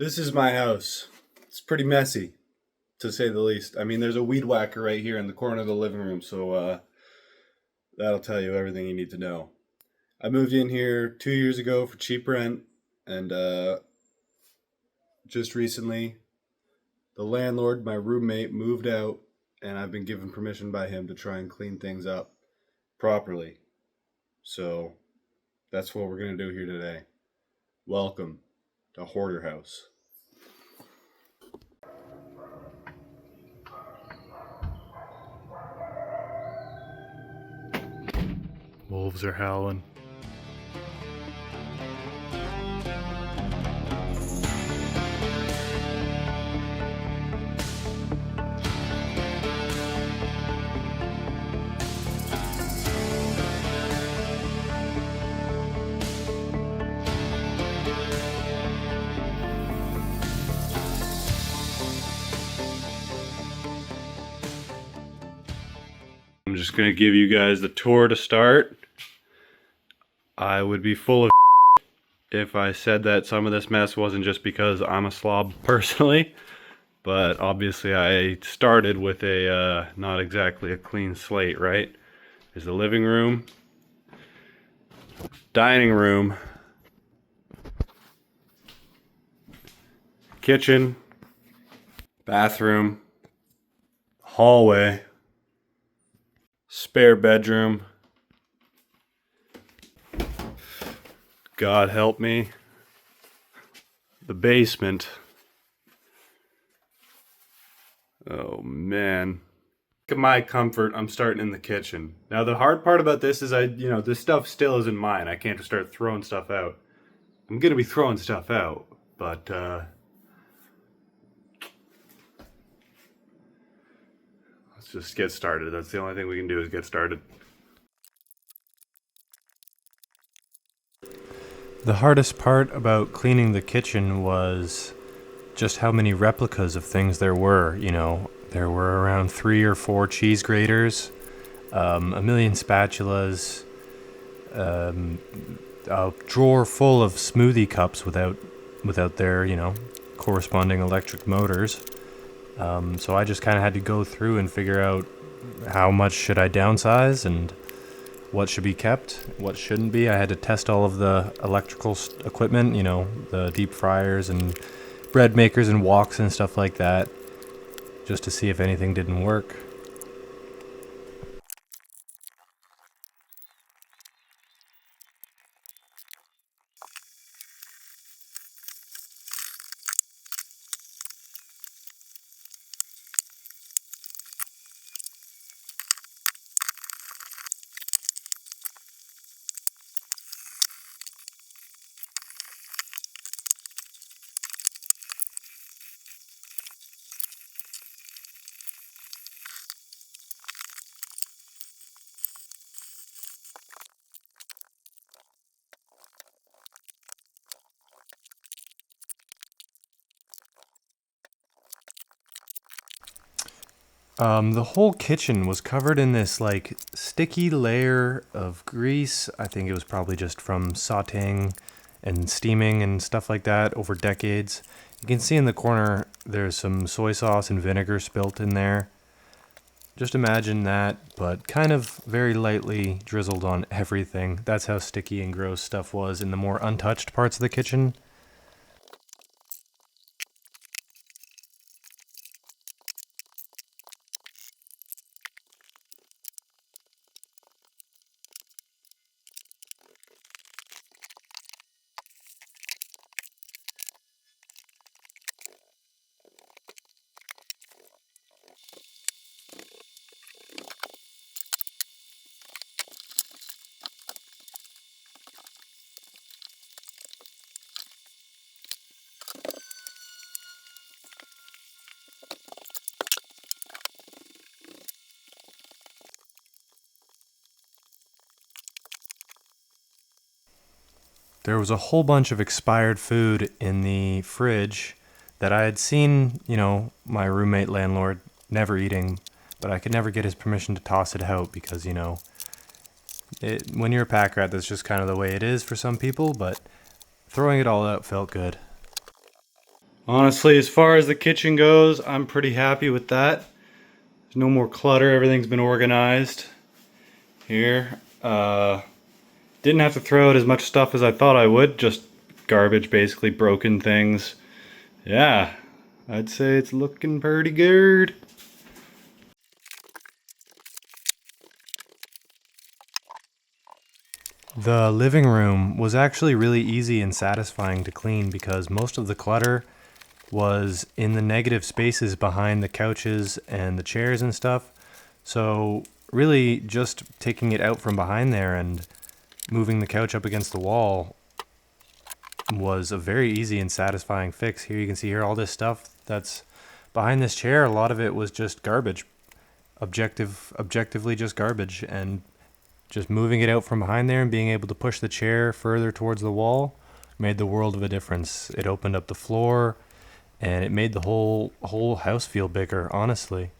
This is my house. It's pretty messy, to say the least. I mean, there's a weed whacker right here in the corner of the living room, so that'll tell you everything you need to know. I moved in here 2 years ago for cheap rent, and just recently, the landlord, my roommate, moved out, and I've been given permission by him to try and clean things up properly. So that's what we're going to do here today. Welcome to Hoarder House. Wolves are howling. I'm just going to give you guys the tour to start. I would be full of if I said that some of this mess wasn't just because I'm a slob personally, but obviously I started with a not exactly a clean slate, right? There's the living room, dining room, kitchen, bathroom, hallway, spare bedroom. God help me. The basement. Oh man. Look at my comfort, I'm starting in the kitchen. Now the hard part about this is this stuff still isn't mine. I can't just start throwing stuff out. I'm gonna be throwing stuff out, but let's just get started. That's the only thing we can do is get started. The hardest part about cleaning the kitchen was just how many replicas of things there were. There were around 3 or 4 cheese graters, a million spatulas, a drawer full of smoothie cups without their corresponding electric motors. So I just kind of had to go through and figure out how much should I downsize and what should be kept, what shouldn't be. I had to test all of the electrical equipment, the deep fryers and bread makers and woks and stuff like that, just to see if anything didn't work. The whole kitchen was covered in this sticky layer of grease. I think it was probably just from sauteing and steaming and stuff like that over decades. You can see in the corner there's some soy sauce and vinegar spilt in there. Just imagine that, but kind of very lightly drizzled on everything. That's how sticky and gross stuff was in the more untouched parts of the kitchen. There was a whole bunch of expired food in the fridge that I had seen, my roommate landlord never eating, but I could never get his permission to toss it out because, when you're a pack rat, that's just kind of the way it is for some people, but throwing it all out felt good. Honestly, as far as the kitchen goes, I'm pretty happy with that. There's no more clutter, everything's been organized here. Didn't have to throw out as much stuff as I thought I would, just garbage, basically, broken things. Yeah, I'd say it's looking pretty good. The living room was actually really easy and satisfying to clean because most of the clutter was in the negative spaces behind the couches and the chairs and stuff. So, really, just taking it out from behind there and moving the couch up against the wall was a very easy and satisfying fix. Here you can see here all this stuff that's behind this chair. A lot of it was just garbage, objectively just garbage, and just moving it out from behind there and being able to push the chair further towards the wall made the world of a difference. It opened up the floor, and it made the whole house feel bigger, honestly.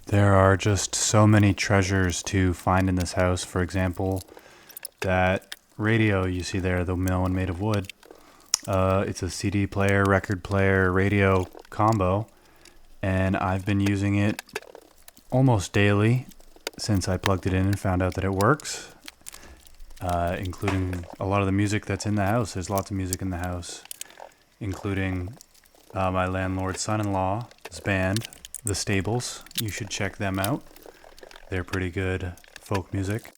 There are just so many treasures to find in this house. For example, that radio you see there, the one made of wood. It's a CD player, record player, radio combo, and I've been using it almost daily since I plugged it in and found out that it works, including a lot of the music that's in the house. There's lots of music in the house, including my landlord's son-in-law's band, The Stables. You should check them out. They're pretty good folk music.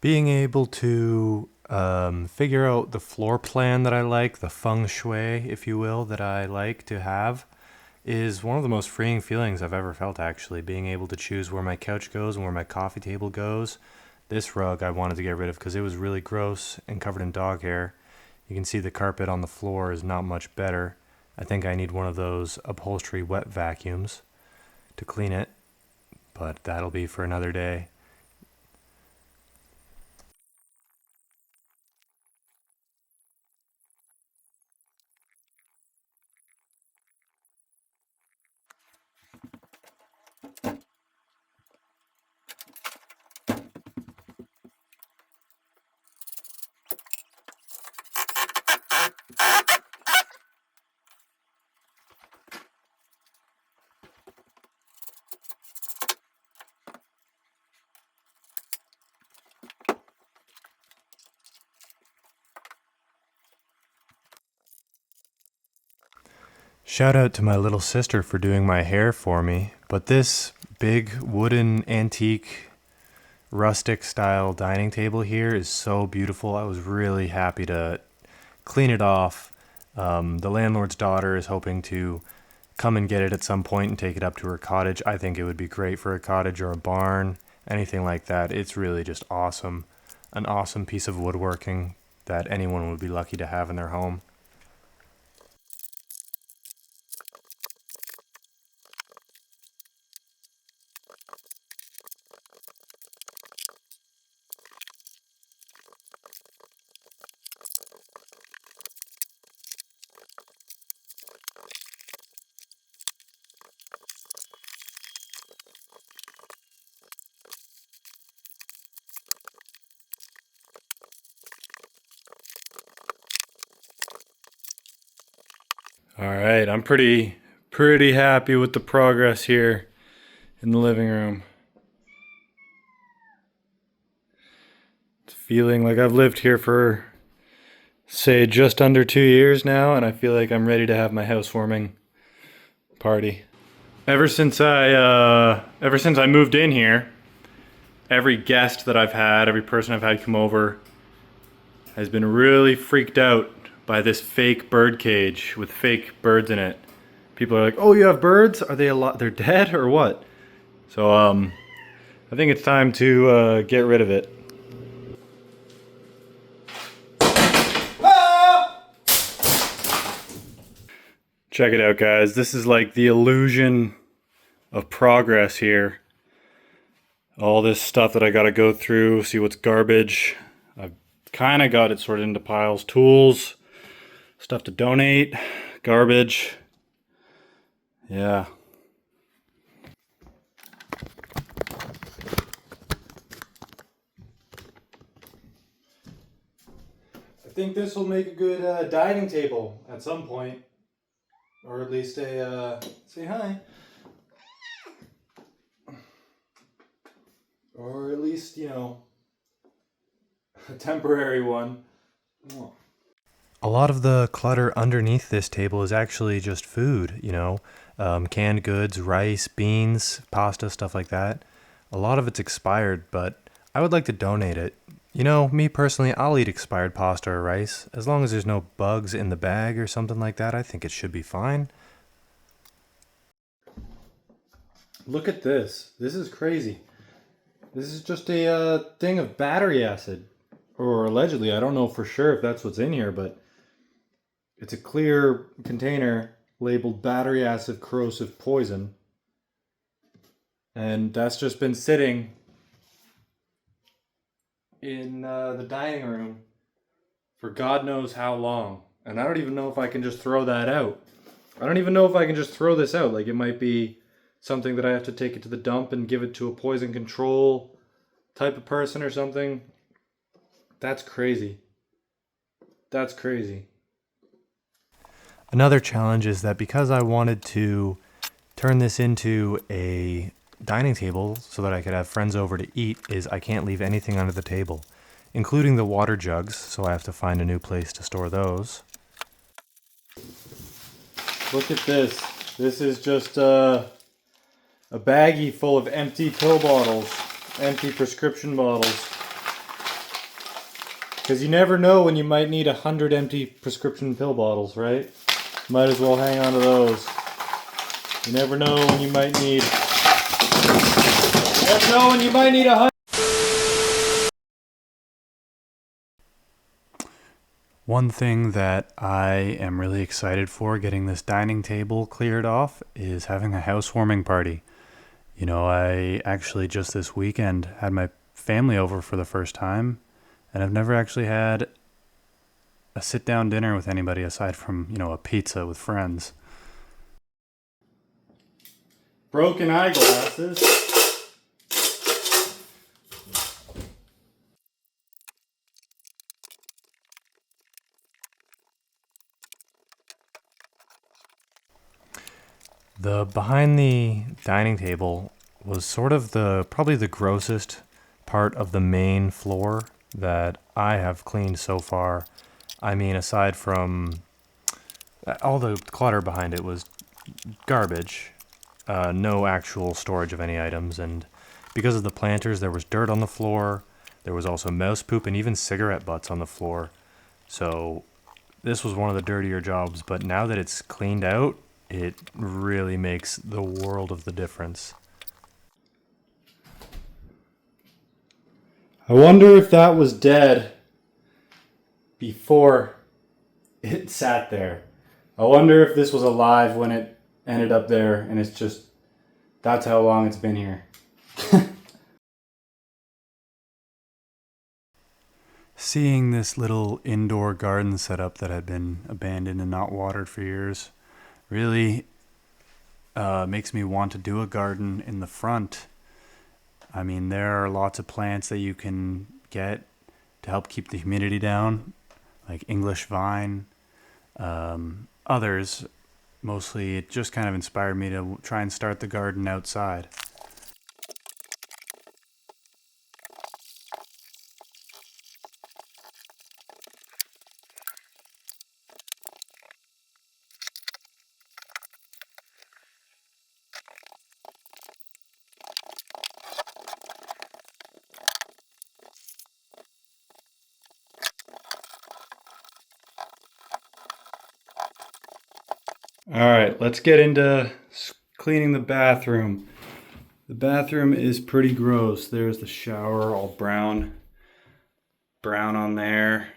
Being able to figure out the floor plan that I like, the feng shui, if you will, that I like to have, is one of the most freeing feelings I've ever felt, actually. Being able to choose where my couch goes and where my coffee table goes. This rug I wanted to get rid of because it was really gross and covered in dog hair. You can see the carpet on the floor is not much better. I think I need one of those upholstery wet vacuums to clean it, but that'll be for another day. Shout out to my little sister for doing my hair for me, but this big wooden antique rustic style dining table here is so beautiful. I was really happy to clean it off. The landlord's daughter is hoping to come and get it at some point and take it up to her cottage. I think it would be great for a cottage or a barn, anything like that. It's really just awesome. An awesome piece of woodworking that anyone would be lucky to have in their home. All right, I'm pretty happy with the progress here in the living room. It's feeling like I've lived here for, say, just under 2 years now, and I feel like I'm ready to have my housewarming party. Ever since I moved in here, every guest that I've had, every person I've had come over, has been really freaked out by this fake bird cage with fake birds in it. People are like, "Oh, you have birds? Are they alive? They're dead or what?" So I think it's time to get rid of it. Check it out, guys. This is like the illusion of progress here. All this stuff that I gotta go through, see what's garbage. I've kind of got it sorted into piles. Tools, stuff to donate, garbage. Yeah. I think this will make a good dining table at some point. Or at least say hi. Or at least, you know, a temporary one. A lot of the clutter underneath this table is actually just food, canned goods, rice, beans, pasta, stuff like that. A lot of it's expired, but I would like to donate it. Me personally, I'll eat expired pasta or rice. As long as there's no bugs in the bag or something like that, I think it should be fine. Look at this. This is crazy. This is just a thing of battery acid. Or allegedly, I don't know for sure if that's what's in here, but it's a clear container labeled battery acid corrosive poison. And that's just been sitting in the dining room for God knows how long. And I don't even know if I can just throw that out. I don't even know if I can just throw this out. Like, it might be something that I have to take it to the dump and give it to a poison control type of person or something. That's crazy. That's crazy. Another challenge is that because I wanted to turn this into a dining table so that I could have friends over to eat, is I can't leave anything under the table, including the water jugs, so I have to find a new place to store those. Look at this. This is just a baggie full of empty pill bottles, empty prescription bottles. Because you never know when you might need 100 empty prescription pill bottles, right? Might as well hang on to those. You never know when you might need... You never know when you might need 100... One thing that I am really excited for getting this dining table cleared off is having a housewarming party. I actually just this weekend had my family over for the first time, and I've never actually had a sit-down dinner with anybody aside from, a pizza with friends. Broken eyeglasses. The behind the dining table was sort of probably the grossest part of the main floor that I have cleaned so far. I mean, aside from all the clutter behind it was garbage, no actual storage of any items, and because of the planters, there was dirt on the floor. There was also mouse poop and even cigarette butts on the floor. So this was one of the dirtier jobs, but now that it's cleaned out, it really makes the world of the difference. I wonder if that was dead before it sat there. I wonder if this was alive when it ended up there and it's just... That's how long it's been here. Seeing this little indoor garden setup that had been abandoned and not watered for years really makes me want to do a garden in the front. I mean, there are lots of plants that you can get to help keep the humidity down, like English vine. Others, mostly it just kind of inspired me to try and start the garden outside. All right, let's get into cleaning the bathroom. The bathroom is pretty gross. There's the shower all brown on there.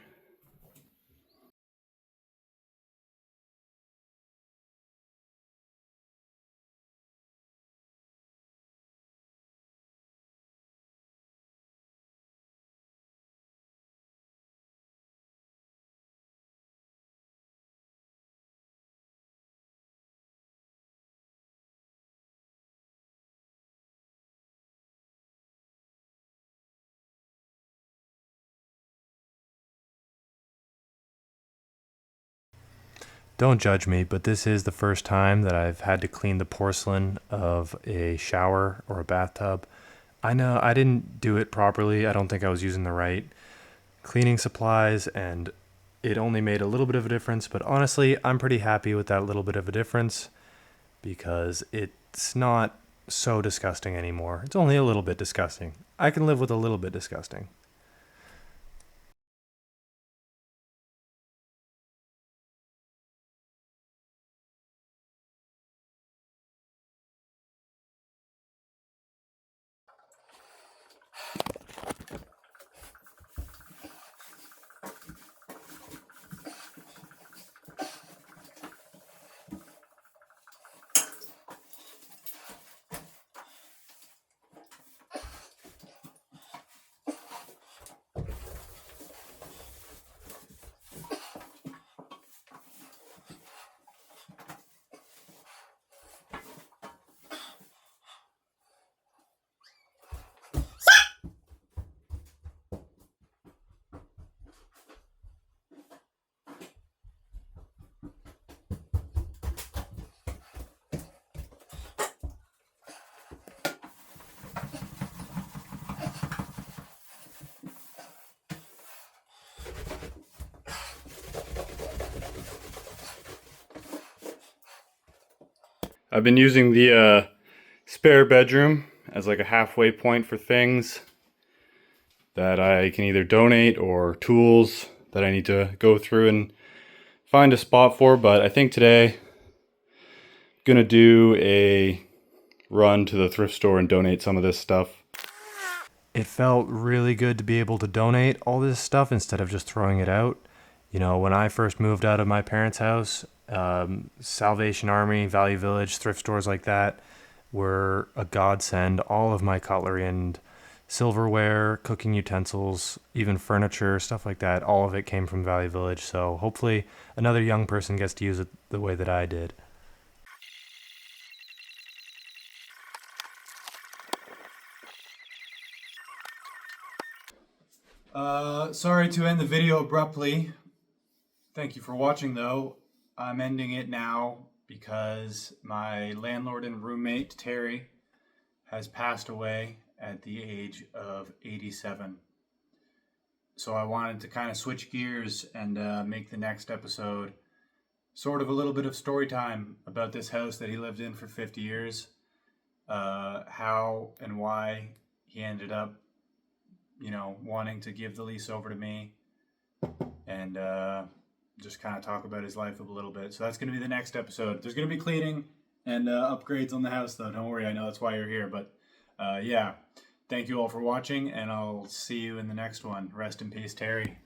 Don't judge me, but this is the first time that I've had to clean the porcelain of a shower or a bathtub. I know I didn't do it properly. I don't think I was using the right cleaning supplies, and it only made a little bit of a difference. But honestly, I'm pretty happy with that little bit of a difference because it's not so disgusting anymore. It's only a little bit disgusting. I can live with a little bit disgusting. I've been using the spare bedroom as like a halfway point for things that I can either donate or tools that I need to go through and find a spot for. But I think today I'm gonna do a run to the thrift store and donate some of this stuff. It felt really good to be able to donate all this stuff instead of just throwing it out. You know, when I first moved out of my parents' house, Salvation Army, Value Village, thrift stores like that were a godsend. All of my cutlery and silverware, cooking utensils, even furniture, stuff like that, all of it came from Value Village. So hopefully another young person gets to use it the way that I did. Sorry to end the video abruptly. Thank you for watching though. I'm ending it now because my landlord and roommate, Terry, has passed away at the age of 87. So I wanted to kind of switch gears and make the next episode sort of a little bit of story time about this house that he lived in for 50 years. How and why he ended up, wanting to give the lease over to me, and just kind of talk about his life a little bit. So that's going to be the next episode. There's going to be cleaning and upgrades on the house, though. Don't worry, I know that's why you're here. But yeah, thank you all for watching, and I'll see you in the next one. Rest in peace, Terry.